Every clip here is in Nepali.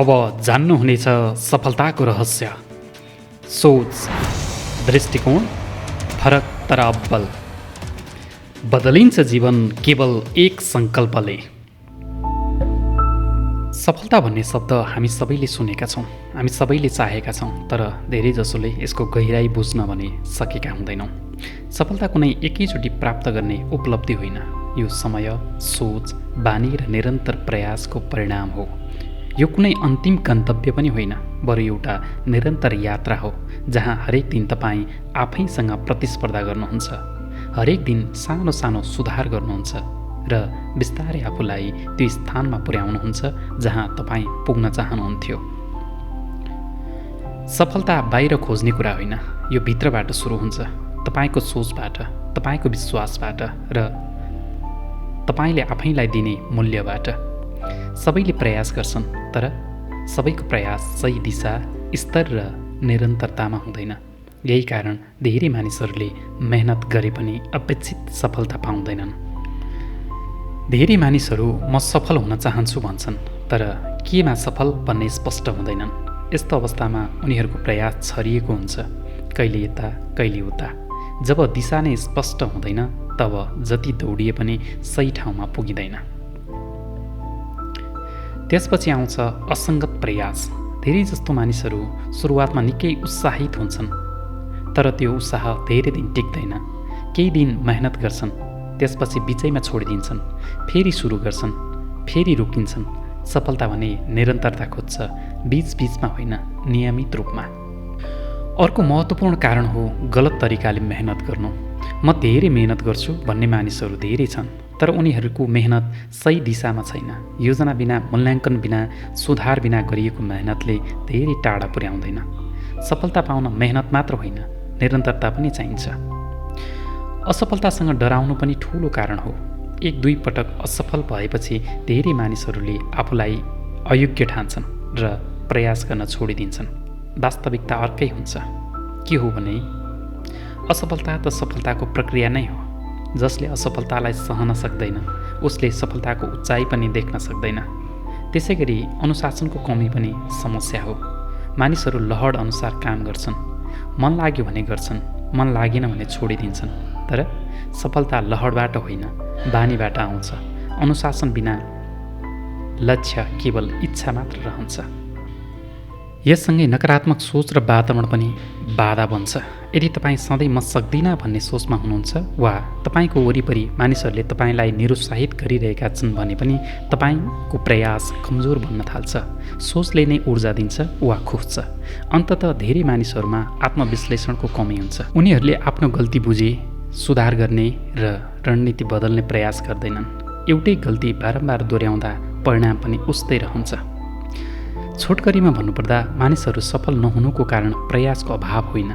अब जान्नुहुनेछ सफलताको रहस्य। सोच, दृष्टिकोण फरक तर अब्बल। बदलिन्छ जीवन केवल एक सङ्कल्पले। सफलता भन्ने शब्द हामी सबैले सुनेका छौँ, हामी सबैले चाहेका छौँ, तर धेरै जसोले यसको गहिराई बुझ्न भने सकेका हुँदैनौँ। सफलता कुनै एकैचोटि प्राप्त गर्ने उपलब्धि होइन, यो समय, सोच, बानी र निरन्तर प्रयासको परिणाम हो। यो कुनै अन्तिम गन्तव्य पनि होइन, बरु एउटा निरन्तर यात्रा हो जहाँ हरेक दिन तपाईँ आफैसँग प्रतिस्पर्धा गर्नुहुन्छ, हरेक दिन सानो सानो सुधार गर्नुहुन्छ र बिस्तारै आफूलाई त्यो स्थानमा पुर्याउनुहुन्छ जहाँ तपाईँ पुग्न चाहनुहुन्थ्यो। सफलता बाहिर खोज्ने कुरा होइन, यो भित्रबाट सुरु हुन्छ, तपाईँको सोचबाट, तपाईँको विश्वासबाट र तपाईँले आफैलाई दिने मूल्यबाट। सबैले प्रयास गर्छन्, तर सबैको प्रयास सही दिशा, स्तर र निरन्तरतामा हुँदैन। यही कारण धेरै मानिसहरूले मेहनत गरे पनि अपेक्षित सफलता पाउँदैनन्। धेरै मानिसहरू म सफल हुन चाहन्छु भन्छन्, तर केमा सफल भन्ने स्पष्ट हुँदैनन्। यस्तो अवस्थामा उनीहरूको प्रयास छरिएको हुन्छ, कहिले यता कहिले उता। जब दिशा नै स्पष्ट हुँदैन, तब जति दौडिए पनि सही ठाउँमा पुगिँदैन। त्यसपछि आउँछ असङ्गत प्रयास। धेरै जस्तो मानिसहरू सुरुवातमा निकै उत्साहित हुन्छन्, तर त्यो उत्साह धेरै दिन टिक्दैन। केही दिन मेहनत गर्छन्, त्यसपछि बिचैमा छोडिदिन्छन्, फेरि सुरु गर्छन्, फेरि रोकिन्छन्। सफलता भने निरन्तरता खोज्छ, बीचबीचमा होइन, नियमित रूपमा। अर्को महत्त्वपूर्ण कारण हो गलत तरिकाले मेहनत गर्नु। म धेरै मेहनत गर्छु भन्ने मानिसहरू धेरै छन्, तर उनीहरूको मेहनत सही दिशामा छैन। योजना बिना, मूल्याङ्कन बिना, सुधार बिना गरिएको मेहनतले धेरै टाढा पुर्याउँदैन। सफलता पाउन मेहनत मात्र होइन, निरन्तरता पनि चाहिन्छ। असफलतासँग डराउनु पनि ठुलो कारण हो। एक दुई पटक असफल भएपछि धेरै मानिसहरूले आफूलाई अयोग्य ठान्छन् र प्रयास गर्न छोडिदिन्छन्। वास्तविकता अर्कै हुन्छ। के हो भने असफलता त सफलताको प्रक्रिया नै हो। जसले असफलतालाई सहन सक्दैन, उसले सफलताको उचाइ पनि देख्न सक्दैन। त्यसै गरी अनुशासनको कमी पनि समस्या हो। मानिसहरू लहड अनुसार काम गर्छन्, मन लाग्यो भने गर्छन्, मन लागेन भने छोडिदिन्छन्। तर सफलता लहडबाट होइन, बानीबाट आउँछ। अनुशासन बिना लक्ष्य केवल इच्छा मात्र रहन्छ। यससँगै नकारात्मक सोच र वातावरण पनि बाधा बन्छ। यदि तपाईँ सधैँ म सक्दिनँ भन्ने सोचमा हुनुहुन्छ वा तपाईँको वरिपरि मानिसहरूले तपाईँलाई निरुत्साहित गरिरहेका छन् भने पनि तपाईँको प्रयास कमजोर बन्न थाल्छ। सोचले नै ऊर्जा दिन्छ वा खोज्छ। अन्ततः धेरै मानिसहरूमा आत्मविश्लेषणको कमी हुन्छ। उनीहरूले आफ्नो गल्ती बुझे, सुधार गर्ने र रणनीति बदल्ने प्रयास गर्दैनन्। एउटै गल्ती बारम्बार दोहोऱ्याउँदा परिणाम पनि उस्तै रहन्छ। छोटकरीमा भन्नुपर्दा मानिसहरू सफल नहुनुको कारण प्रयासको अभाव होइन,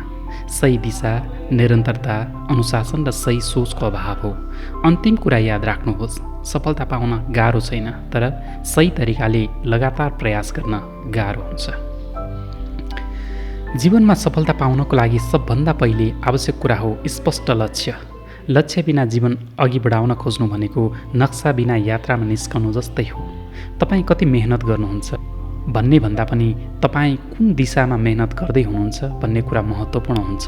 सही दिशा, निरन्तरता, अनुशासन र सही सोचको अभाव हो। अन्तिम कुरा याद राख्नुहोस्, सफलता पाउन गाह्रो छैन, तर सही तरिकाले लगातार प्रयास गर्न गाह्रो हुन्छ। जीवनमा सफलता पाउनको लागि सबभन्दा पहिले आवश्यक कुरा हो स्पष्ट लक्ष्य। लक्ष्य बिना जीवन अघि बढाउन खोज्नु भनेको नक्सा बिना यात्रामा निस्कनु जस्तै हो। तपाईँ कति मेहनत गर्नुहुन्छ भन्ने भन्दा पनि तपाईँ कुन दिशामा मेहनत गर्दै हुनुहुन्छ भन्ने कुरा महत्त्वपूर्ण हुन्छ।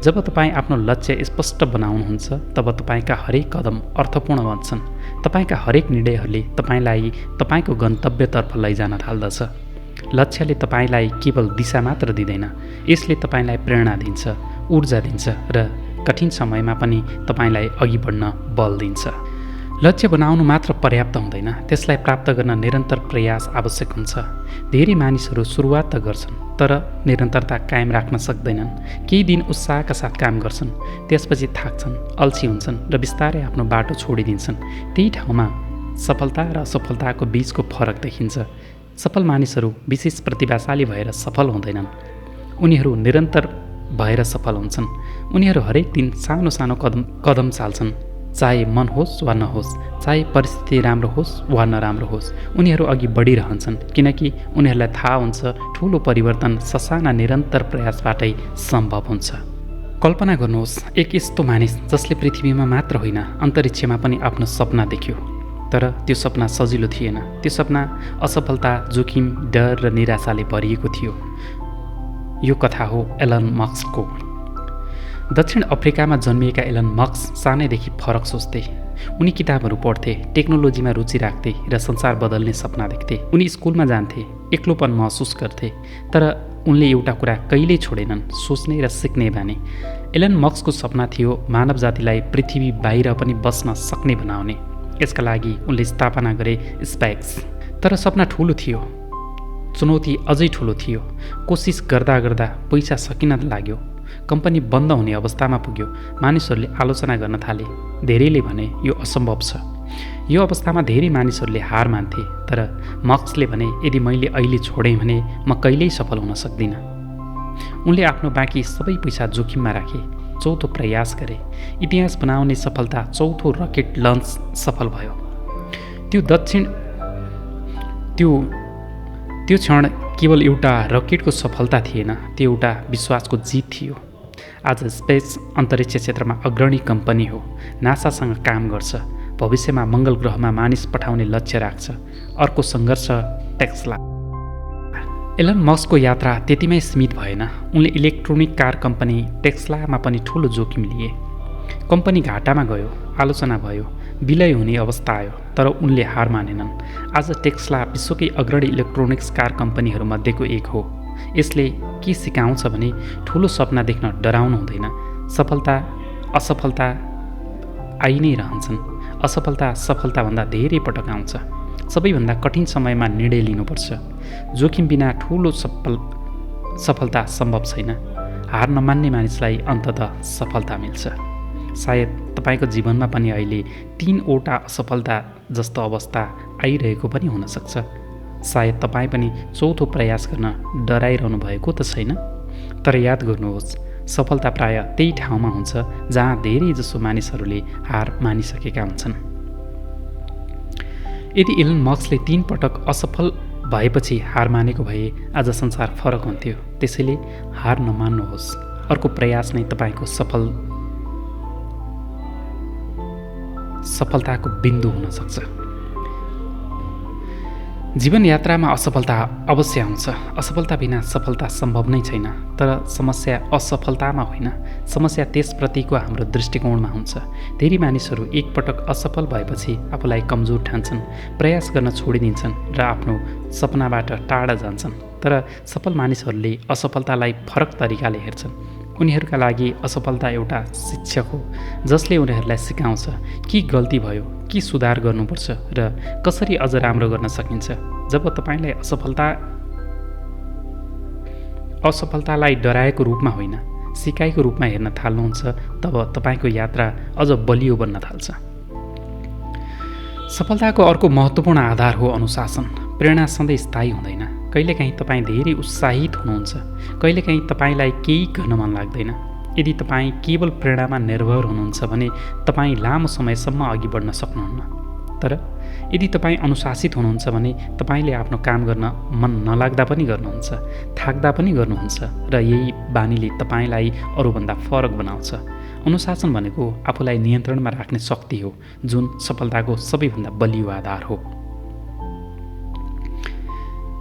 जब तपाईँ आफ्नो लक्ष्य स्पष्ट बनाउनुहुन्छ, तब तपाईँका हरेक कदम अर्थपूर्ण बन्छन्। तपाईँका हरेक निर्णयहरूले तपाईँलाई तपाईँको गन्तव्यतर्फ लैजान थाल्दछ। लक्ष्यले तपाईँलाई केवल दिशा मात्र दिँदैन, यसले तपाईँलाई प्रेरणा दिन्छ, ऊर्जा दिन्छ र कठिन समयमा पनि तपाईँलाई अघि बढ्न बल दिन्छ। लक्ष्य बनाउनु मात्र पर्याप्त हुँदैन, त्यसलाई प्राप्त गर्न निरन्तर प्रयास आवश्यक हुन्छ। धेरै मानिसहरू सुरुवात त गर्छन्, तर निरन्तरता कायम राख्न सक्दैनन्। केही दिन उत्साहका साथ काम गर्छन्, त्यसपछि थाक्छन्, अल्छी हुन्छन् र बिस्तारै आफ्नो बाटो छोडिदिन्छन्। त्यही ठाउँमा सफलता र असफलताको बीचको फरक देखिन्छ। सफल मानिसहरू विशेष प्रतिभाशाली भएर सफल हुँदैनन्, उनीहरू निरन्तर भएर सफल हुन्छन्। उनीहरू हरेक दिन सानो सानो कदम चाल्छन्, चाहे मन होस् वा नहोस्, चाहे परिस्थिति राम्रो होस् वा नराम्रो होस्, उनीहरू अघि बढिरहन्छन्, किनकि उनीहरूलाई थाहा हुन्छ ठुलो परिवर्तन ससाना निरन्तर प्रयासबाटै सम्भव हुन्छ। कल्पना गर्नुहोस्, एक यस्तो मानिस जसले पृथ्वीमा मात्र होइन, अन्तरिक्षमा पनि आफ्नो सपना देख्यो। तर त्यो सपना सजिलो थिएन। त्यो सपना असफलता, जोखिम, डर र निराशाले भरिएको थियो। यो कथा हो एलन मस्कको। दक्षिण अफ्रिकामा जन्मिएका एलन मस्क सानैदेखि फरक सोच्थे। उनी किताबहरू पढ्थे, टेक्नोलोजीमा रुचि राख्थे र संसार बदल्ने सपना देख्थे। उनी स्कुलमा जान्थे, एक्लोपन महसुस गर्थे, तर उनले एउटा कुरा कहिल्यै छोडेनन्, सोच्ने र सिक्ने बानी। एलन मस्कको सपना थियो मानव जातिलाई पृथ्वी बाहिर पनि बस्न सक्ने बनाउने। यसका लागि उनले स्थापना गरे स्पेस। तर सपना ठुलो थियो, चुनौती अझै ठुलो थियो। कोसिस गर्दा गर्दा पैसा सकिन लाग्यो। कम्पनी बन्द हुने अवस्थामा पुग्यो। मानिसहरूले आलोचना गर्न थाले। धेरैले भने यो असम्भव छ। यो अवस्थामा धेरै मानिसहरूले हार मान्थे। तर मस्कले भने यदि मैले अहिले छोडेँ भने म कहिल्यै सफल हुन सक्दिनँ। उनले आफ्नो बाँकी सबै पैसा जोखिममा राखे। चौथो प्रयास गरे। इतिहास बनाउने सफलता, चौथो रकेट लन्च सफल भयो। त्यो क्षण केवल एउटा रकेटको सफलता थिएन, त्यो एउटा विश्वासको जीत थियो। आज स्पेस अन्तरिक्ष क्षेत्रमा अग्रणी कम्पनी हो। नासासँग काम गर्छ। भविष्यमा मङ्गल ग्रहमा मानिस पठाउने लक्ष्य राख्छ। अर्को सङ्घर्ष टेस्ला। एलन मस्कको यात्रा त्यतिमै सीमित भएन। उनले इलेक्ट्रोनिक कार कम्पनी टेस्लामा पनि ठुलो जोखिम लिए। कम्पनी घाटामा गयो, आलोचना भयो, विलय हुने अवस्था आयो, तर उनले हार मानेनन्। आज टेस्ला विश्वकै अग्रणी इलेक्ट्रोनिक्स कार कम्पनीहरूमध्येको एक हो। यसले के सिकाउँछ भने ठुलो सपना देख्न डराउनु हुँदैन। सफलता असफलता आइ नै रहन्छन्। असफलता सफलताभन्दा धेरै पटक आउँछ। सबैभन्दा कठिन समयमा निर्णय लिनुपर्छ। जोखिम बिना ठुलो सफलता सम्भव छैन। हार नमान्ने मानिसलाई अन्ततः सफलता मिल्छ। सायद तपाईँको जीवनमा पनि अहिले 3वटा असफलता जस्तो अवस्था आइरहेको पनि हुनसक्छ। सायद तपाईँ पनि चौथो प्रयास गर्न डराइरहनु भएको त छैन। तर याद गर्नुहोस्, सफलता प्राय त्यही ठाउँमा हुन्छ जहाँ धेरै जसो मानिसहरूले हार मानिसकेका हुन्छन्। यदि एलन मस्कले 3 पटक असफल भएपछि हार मानेको भए आज संसार फरक हुन्थ्यो। त्यसैले हार नमान्नुहोस्। अर्को प्रयास नै तपाईँको सफलताको बिन्दु हुन सक्छ। जीवन यात्रामा असफलता अवश्य आउँछ। असफलता बिना सफलता सम्भव नै छैन। तर समस्या असफलतामा होइन, समस्या त्यसप्रतिको हाम्रो दृष्टिकोणमा हुन्छ। धेरै मानिसहरू एकपटक असफल भएपछि आफूलाई कमजोर ठान्छन्, प्रयास गर्न छोडिदिन्छन् र आफ्नो सपनाबाट टाढा जान्छन्। तर सफल मानिसहरूले असफलतालाई फरक तरिकाले हेर्छन्। उनीहरूका लागि असफलता एउटा शिक्षक हो, जसले उनीहरूलाई सिकाउँछ के गल्ती भयो, के सुधार गर्नुपर्छ र कसरी अझ राम्रो गर्न सकिन्छ। जब तपाईँलाई असफलतालाई डराएको रूपमा होइन, सिकाइको रूपमा हेर्न थाल्नुहुन्छ, तब तपाईँको यात्रा अझ बलियो बन्न थाल्छ। सफलताको अर्को महत्त्वपूर्ण आधार हो अनुशासन। प्रेरणा सधैँ स्थायी हुँदैन। कहिलेकाहीँ तपाईँ धेरै उत्साहित हुनुहुन्छ, कहिलेकाहीँ तपाईँलाई केही गर्न मन लाग्दैन। यदि तपाईँ केवल प्रेरणामा निर्भर हुनुहुन्छ भने तपाईँ लामो समयसम्म अघि बढ्न सक्नुहुन्न। तर यदि तपाईँ अनुशासित हुनुहुन्छ भने तपाईँले आफ्नो काम गर्न मन नलाग्दा पनि गर्नुहुन्छ, थाक्दा पनि गर्नुहुन्छ र यही बानीले तपाईँलाई अरूभन्दा फरक बनाउँछ। अनुशासन भनेको आफूलाई नियन्त्रणमा राख्ने शक्ति हो, जुन सफलताको सबैभन्दा बलियो आधार हो।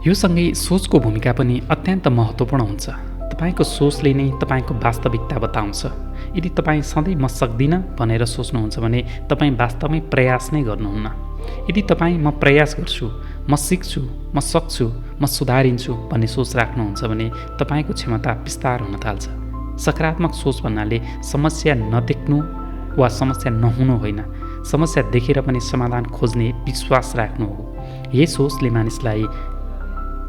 यो सँगै सोचको भूमिका पनि अत्यन्त महत्त्वपूर्ण हुन्छ। तपाईँको सोचले नै तपाईँको वास्तविकता बताउँछ। यदि तपाईँ सधैँ म सक्दिनँ भनेर सोच्नुहुन्छ भने तपाईँ वास्तवमै प्रयास नै गर्नुहुन्न। यदि तपाईँ म प्रयास गर्छु, म सिक्छु, म सक्छु, म सुधारिन्छु भन्ने सोच राख्नुहुन्छ भने तपाईँको क्षमता विस्तार हुन थाल्छ। सकारात्मक सोच भन्नाले समस्या नदेख्नु वा समस्या नहुनु होइन, समस्या देखेर पनि समाधान खोज्ने विश्वास राख्नु हो। यही सोचले मानिसलाई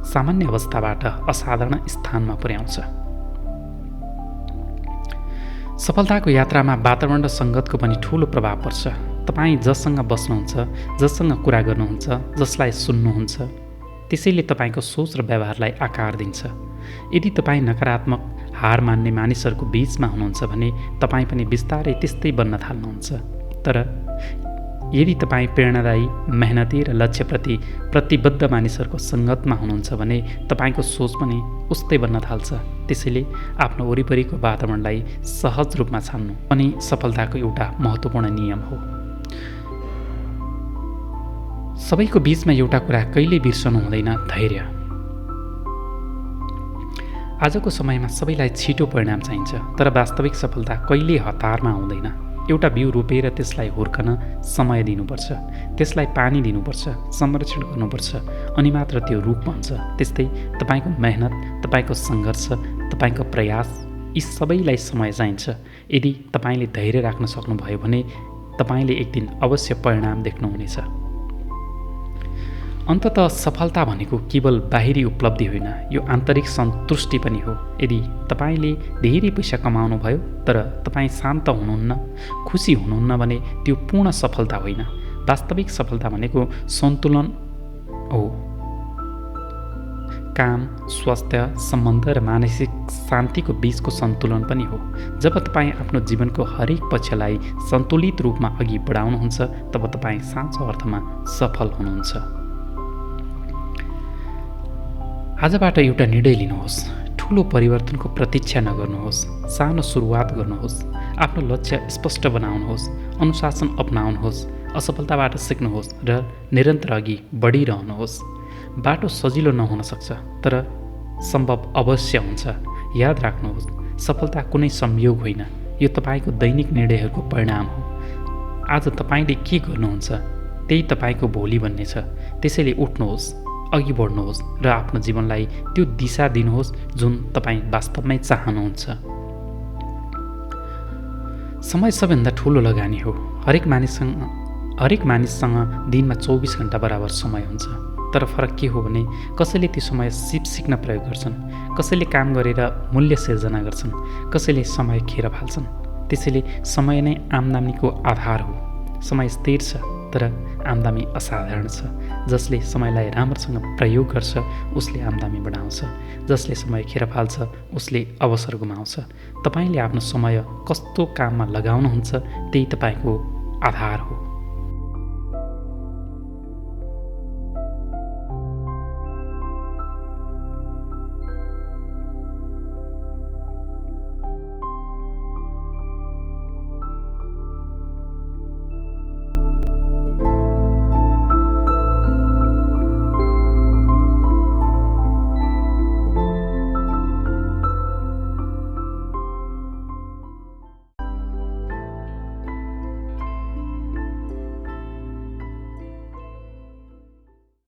सामान्य अवस्थाबाट असाधारण स्थानमा पुर्याउँछ। सफलताको यात्रामा वातावरण र सङ्गतको पनि ठुलो प्रभाव पर्छ। तपाईँ जससँग बस्नुहुन्छ, जससँग कुरा गर्नुहुन्छ, जसलाई सुन्नुहुन्छ, त्यसैले तपाईँको सोच र व्यवहारलाई आकार दिन्छ। यदि तपाईँ नकारात्मक, हार मान्ने मानिसहरूको बीचमा हुनुहुन्छ भने तपाईँ पनि बिस्तारै त्यस्तै बन्न थाल्नुहुन्छ। तर यदि तपाईँ प्रेरणादायी, मेहनती र लक्ष्यप्रति प्रतिबद्ध मानिसहरूको सङ्गतमा हुनुहुन्छ भने तपाईँको सोच पनि उस्तै बन्न थाल्छ। त्यसैले आफ्नो वरिपरिको वातावरणलाई सहज रूपमा छान्नु पनि सफलताको एउटा महत्त्वपूर्ण नियम हो। सबैको बीचमा एउटा कुरा कहिल्यै बिर्सनु हुँदैन, धैर्य। आजको समयमा सबैलाई छिटो परिणाम चाहिन्छ, तर वास्तविक सफलता कहिल्यै हतारमा आउँदैन। एउटा बिउ रोपेर त्यसलाई हुर्कन समय दिनुपर्छ, त्यसलाई पानी दिनुपर्छ, संरक्षण गर्नुपर्छ, अनि मात्र त्यो रुख बन्छ। त्यस्तै तपाईँको मेहनत, तपाईँको सङ्घर्ष, तपाईँको प्रयास, यी सबैलाई समय चाहिन्छ। यदि तपाईँले धैर्य राख्न सक्नुभयो भने तपाईँले एक दिन अवश्य परिणाम देख्नुहुनेछ। अन्ततः सफलता भनेको केवल बाहिरी उपलब्धि होइन, यो आन्तरिक सन्तुष्टि पनि हो। यदि तपाईँले धेरै पैसा कमाउनुभयो तर तपाईँ शान्त हुनुहुन्न, खुसी हुनुहुन्न भने त्यो पूर्ण सफलता होइन। वास्तविक सफलता भनेको सन्तुलन हो। काम, स्वास्थ्य, सम्बन्ध र मानसिक शान्तिको बीचको सन्तुलन पनि हो। जब तपाईँ आफ्नो जीवनको हरेक पक्षलाई सन्तुलित रूपमा अघि बढाउनुहुन्छ तब तपाईँ साँचो अर्थमा सफल हुनुहुन्छ। आजबाट एउटा निर्णय लिनुहोस्, ठुलो परिवर्तनको प्रतीक्षा नगर्नुहोस्, सानो सुरुवात गर्नुहोस्, आफ्नो लक्ष्य स्पष्ट बनाउनुहोस्, अनुशासन अपनाउनुहोस्, असफलताबाट सिक्नुहोस् र निरन्तर अघि बढिरहनुहोस्। बाटो सजिलो नहुन सक्छ तर सम्भव अवश्य हुन्छ। याद राख्नुहोस्, सफलता कुनै संयोग होइन, यो तपाईँको दैनिक निर्णयहरूको परिणाम हो। आज तपाईँले के गर्नुहुन्छ त्यही तपाईँको भोलि बन्नेछ। त्यसैले उठ्नुहोस्, अघि बढ्नुहोस् र आफ्नो जीवनलाई त्यो दिशा दिनुहोस् जुन तपाईँ वास्तवमै चाहनुहुन्छ। समय सबैभन्दा ठुलो लगानी हो। हरेक मानिससँग दिनमा 24 घन्टा बराबर समय हुन्छ, तर फरक के हो भने कसैले त्यो समय सिक्न प्रयोग गर्छन्, कसैले काम गरेर मूल्य सिर्जना गर्छन्, कसैले समय खेर फाल्छन्। त्यसैले समय नै आम्दानीको आधार हो। समय स्थिर छ तर आम्दानी असाधारण छ। जसले समयलाई राम्रोसँग प्रयोग गर्छ उसले आम्दानी बढाउँछ, जसले समय खेर फाल्छ उसले अवसर गुमाउँछ। तपाईँले आफ्नो समय कस्तो काममा लगाउनुहुन्छ त्यही तपाईँको आधार हो।